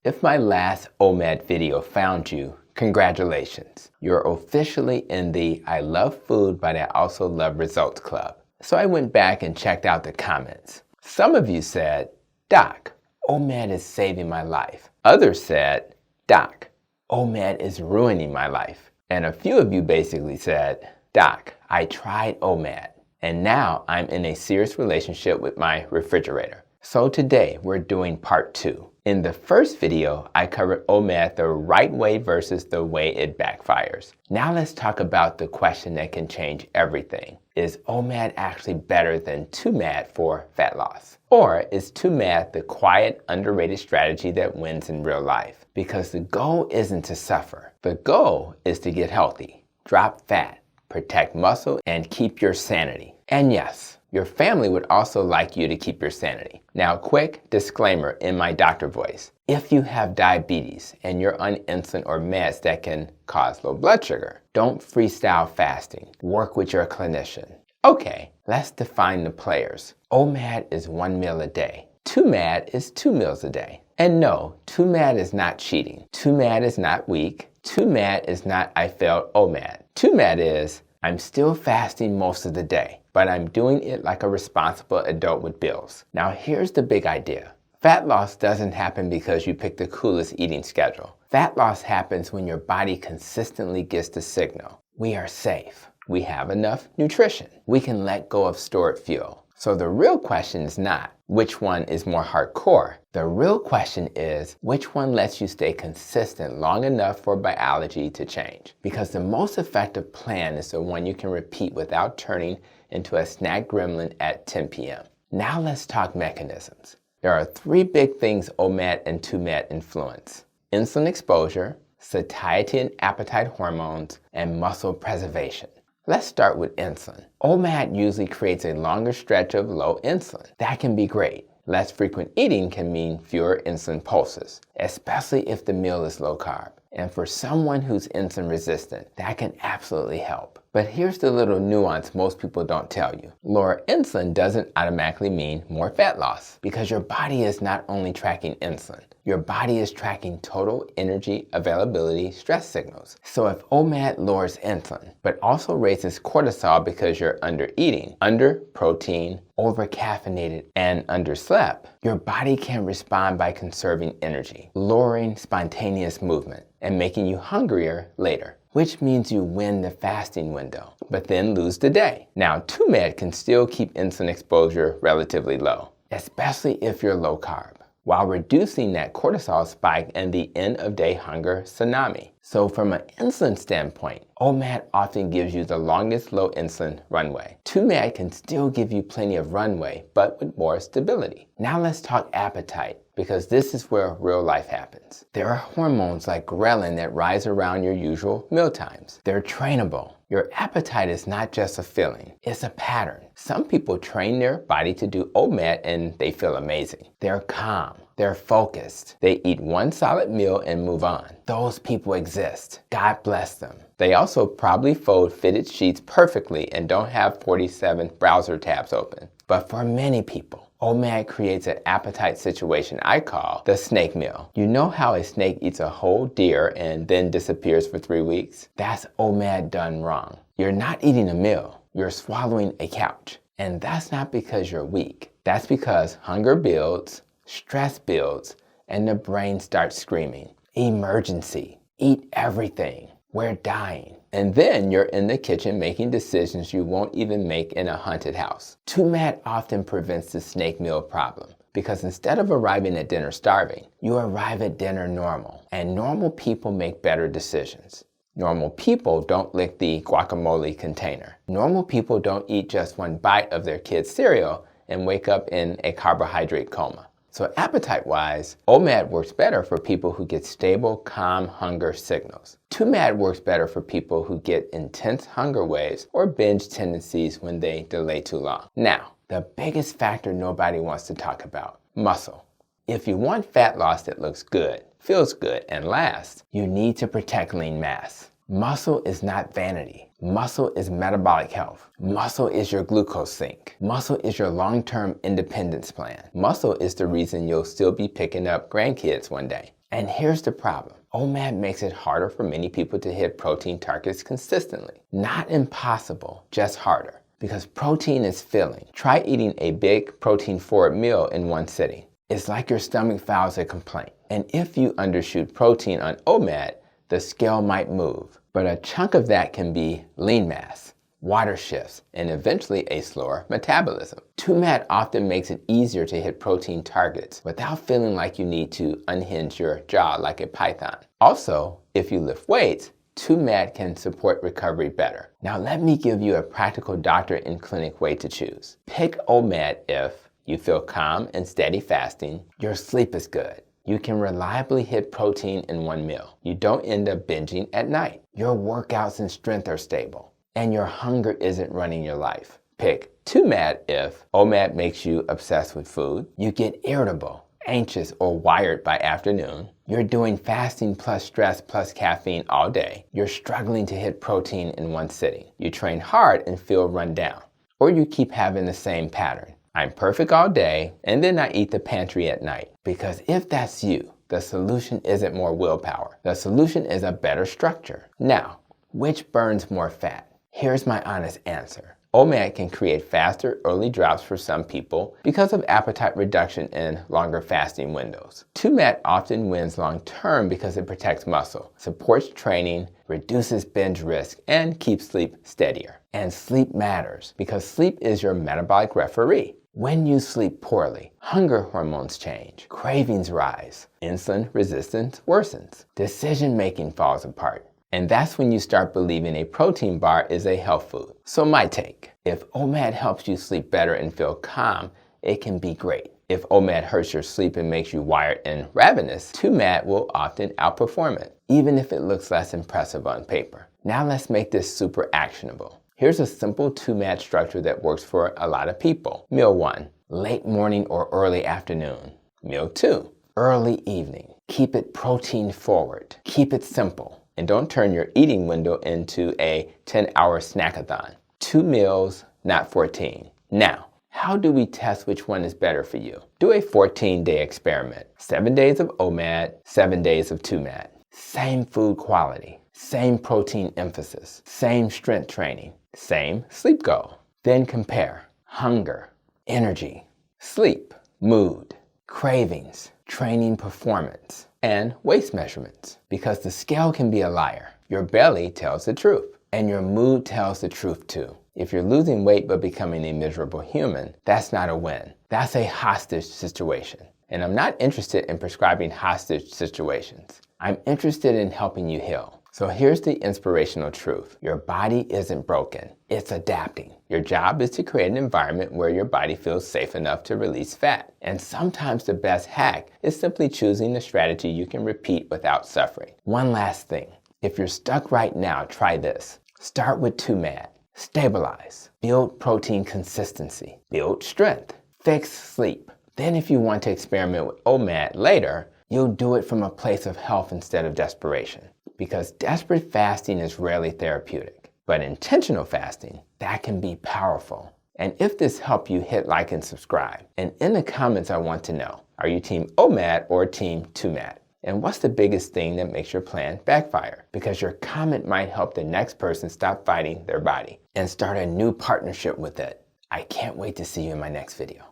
If my last OMAD video found you, congratulations. You're officially in the I love food but I also love results club. So I went back and checked out the comments. Some of you said, Doc, OMAD is saving my life. Others said, Doc, OMAD is ruining my life. And a few of you basically said, Doc, I tried OMAD and now I'm in a serious relationship with my refrigerator. So today we're doing part 2. In the first video, I covered OMAD the right way versus the way it backfires. Now let's talk about the question that can change everything. Is OMAD actually better than 2MAD for fat loss? Or is 2MAD the quiet, underrated strategy that wins in real life? Because the goal isn't to suffer. The goal is to get healthy, drop fat, protect muscle, and keep your sanity. And yes, your family would also like you to keep your sanity. Now, quick disclaimer in my doctor voice. If you have diabetes and you're on insulin or meds that can cause low blood sugar, don't freestyle fasting. Work with your clinician. Okay, let's define the players. OMAD is 1 meal a day. 2MAD is 2 meals a day. And no, 2MAD is not cheating. 2MAD is not weak. 2MAD is not I failed OMAD. 2MAD is I'm still fasting most of the day, but I'm doing it like a responsible adult with bills. Now here's the big idea. Fat loss doesn't happen because you pick the coolest eating schedule. Fat loss happens when your body consistently gets the signal. We are safe. We have enough nutrition. We can let go of stored fuel. So the real question is not which one is more hardcore. The real question is which one lets you stay consistent long enough for biology to change. Because the most effective plan is the one you can repeat without turning into a snack gremlin at 10 p.m. Now let's talk mechanisms. There are 3 big things OMAD and 2MAD influence: insulin exposure, satiety and appetite hormones, and muscle preservation. Let's start with insulin. OMAD usually creates a longer stretch of low insulin. That can be great. Less frequent eating can mean fewer insulin pulses, especially if the meal is low carb. And for someone who's insulin resistant, that can absolutely help. But here's the little nuance most people don't tell you. Lower insulin doesn't automatically mean more fat loss, because your body is not only tracking insulin. Your body is tracking total energy availability stress signals. So if OMAD lowers insulin, but also raises cortisol because you're under eating, under protein, over caffeinated, and underslept, your body can respond by conserving energy, lowering spontaneous movement, and making you hungrier later, which means you win the fasting window, but then lose the day. Now, 2MAD can still keep insulin exposure relatively low, especially if you're low carb, while reducing that cortisol spike and the end-of-day hunger tsunami. So from an insulin standpoint, OMAD often gives you the longest low insulin runway. 2MAD can still give you plenty of runway, but with more stability. Now let's talk appetite, because this is where real life happens. There are hormones like ghrelin that rise around your usual meal times. They're trainable. Your appetite is not just a feeling, it's a pattern. Some people train their body to do OMAD and they feel amazing. They're calm, they're focused. They eat one solid meal and move on. Those people exist. God bless them. They also probably fold fitted sheets perfectly and don't have 47 browser tabs open. But for many people, OMAD creates an appetite situation I call the snake meal. You know how a snake eats a whole deer and then disappears for 3 weeks? That's OMAD done wrong. You're not eating a meal, you're swallowing a couch. And that's not because you're weak. That's because hunger builds, stress builds, and the brain starts screaming, emergency, eat everything, we're dying. And then you're in the kitchen making decisions you won't even make in a haunted house. 2MAD often prevents the snake meal problem, because instead of arriving at dinner starving, you arrive at dinner normal. And normal people make better decisions. Normal people don't lick the guacamole container. Normal people don't eat just one bite of their kid's cereal and wake up in a carbohydrate coma. So appetite-wise, OMAD works better for people who get stable, calm hunger signals. 2MAD works better for people who get intense hunger waves or binge tendencies when they delay too long. Now, the biggest factor nobody wants to talk about, muscle. If you want fat loss that looks good, feels good, and lasts, you need to protect lean mass. Muscle is not vanity. Muscle is metabolic health. Muscle is your glucose sink. Muscle is your long-term independence plan. Muscle is the reason you'll still be picking up grandkids one day. And here's the problem. OMAD makes it harder for many people to hit protein targets consistently. Not impossible, just harder. Because protein is filling. Try eating a big protein-forward meal in one sitting. It's like your stomach files a complaint. And if you undershoot protein on OMAD, the scale might move. But a chunk of that can be lean mass, water shifts, and eventually a slower metabolism. 2MAD often makes it easier to hit protein targets without feeling like you need to unhinge your jaw like a python. Also, if you lift weights, 2MAD can support recovery better. Now let me give you a practical doctor in clinic way to choose. Pick OMAD if you feel calm and steady fasting, your sleep is good, you can reliably hit protein in one meal, you don't end up binging at night, your workouts and strength are stable, and your hunger isn't running your life. Pick 2MAD if OMAD makes you obsessed with food, you get irritable, anxious, or wired by afternoon, you're doing fasting plus stress plus caffeine all day, you're struggling to hit protein in one sitting, you train hard and feel run down, or you keep having the same pattern. I'm perfect all day, and then I eat the pantry at night. Because if that's you, the solution isn't more willpower. The solution is a better structure. Now, which burns more fat? Here's my honest answer. OMAD can create faster early drops for some people because of appetite reduction in longer fasting windows. 2MAD often wins long term because it protects muscle, supports training, reduces binge risk, and keeps sleep steadier. And sleep matters because sleep is your metabolic referee. When you sleep poorly, hunger hormones change, cravings rise, insulin resistance worsens, decision-making falls apart. And that's when you start believing a protein bar is a health food. So my take, if OMAD helps you sleep better and feel calm, it can be great. If OMAD hurts your sleep and makes you wired and ravenous, 2MAD will often outperform it, even if it looks less impressive on paper. Now let's make this super actionable. Here's a simple 2MAD structure that works for a lot of people. Meal 1, late morning or early afternoon. Meal 2, early evening. Keep it protein forward. Keep it simple. And don't turn your eating window into a 10-hour snackathon. 2 meals, not 14. Now, how do we test which one is better for you? Do a 14-day experiment. 7 days of OMAD, 7 days of 2MAD. Same food quality, same protein emphasis, same strength training, same sleep goal. Then compare hunger, energy, sleep, mood, cravings, training performance, and waist measurements. Because the scale can be a liar. Your belly tells the truth, and your mood tells the truth too. If you're losing weight but becoming a miserable human, that's not a win. That's a hostage situation. And I'm not interested in prescribing hostage situations. I'm interested in helping you heal. So here's the inspirational truth. Your body isn't broken. It's adapting. Your job is to create an environment where your body feels safe enough to release fat. And sometimes the best hack is simply choosing the strategy you can repeat without suffering. One last thing. If you're stuck right now, try this. Start with 2MAD. Stabilize. Build protein consistency. Build strength. Fix sleep. Then if you want to experiment with OMAD later, you'll do it from a place of health instead of desperation. Because desperate fasting is rarely therapeutic. But intentional fasting, that can be powerful. And if this helped you, hit like and subscribe. And in the comments, I want to know, are you team OMAD or team 2MAD? And what's the biggest thing that makes your plan backfire? Because your comment might help the next person stop fighting their body and start a new partnership with it. I can't wait to see you in my next video.